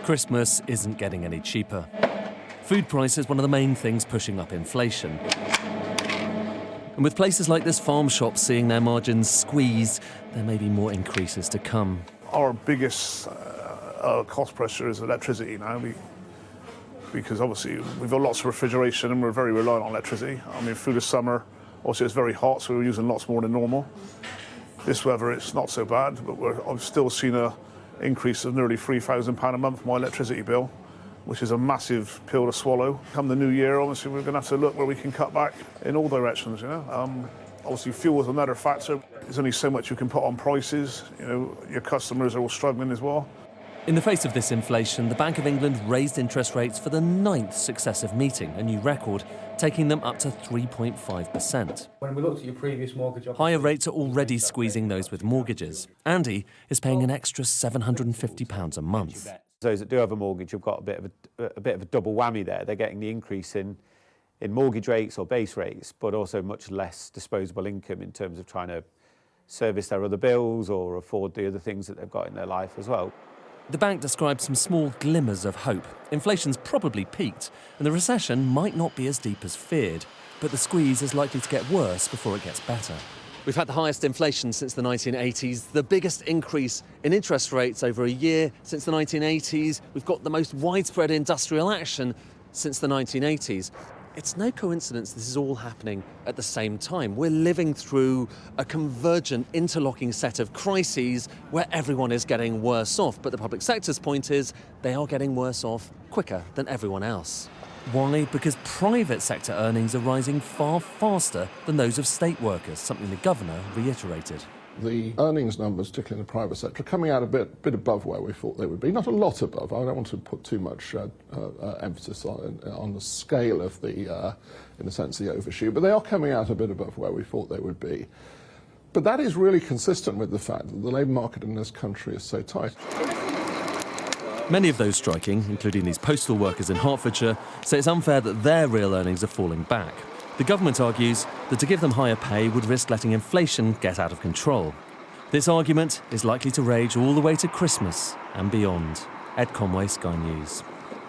Christmas isn't getting any cheaper. Food prices one of the main things pushing up inflation. And with places like this farm shop seeing their margins squeezed, there may be more increases to come. Our biggest cost pressure is electricity now, because obviously we've got lots of refrigeration and we're very reliant on electricity. I mean, through the summer, obviously it's very hot, so we're using lots more than normal. This weather, it's not so bad, but I've still seen an increase of nearly £3,000 a month for my electricity bill, which is a massive pill to swallow. Come the new year, obviously, we're going to have to look where we can cut back in all directions, you know. Obviously, fuel is another factor. There's only so much you can put on prices. You know, your customers are all struggling as well. In the face of this inflation, the Bank of England raised interest rates for the 9th successive meeting, a new record, taking them up to 3.5%. When we looked at your previous mortgage... Higher rates are already squeezing those with mortgages. Andy is paying an extra £750 a month. Those that do have a mortgage have got a bit of a double whammy there. They're getting the increase in mortgage rates or base rates, but also much less disposable income in terms of trying to service their other bills or afford the other things that they've got in their life as well. The bank describes some small glimmers of hope. Inflation's probably peaked, and the recession might not be as deep as feared, but the squeeze is likely to get worse before it gets better. We've had the highest inflation since the 1980s, the biggest increase in interest rates over a year since the 1980s. We've got the most widespread industrial action since the 1980s. It's no coincidence this is all happening at the same time. We're living through a convergent, interlocking set of crises where everyone is getting worse off. But the public sector's point is they are getting worse off quicker than everyone else. Why? Because private sector earnings are rising far faster than those of state workers, something the governor reiterated. The earnings numbers, particularly in the private sector, are coming out a bit above where we thought they would be. Not a lot above. I don't want to put too much emphasis on the scale of the, in a sense, the overshoot, but they are coming out a bit above where we thought they would be. But that is really consistent with the fact that the labour market in this country is so tight. Many of those striking, including these postal workers in Hertfordshire, say it's unfair that their real earnings are falling back. The government argues that to give them higher pay would risk letting inflation get out of control. This argument is likely to rage all the way to Christmas and beyond. Ed Conway, Sky News.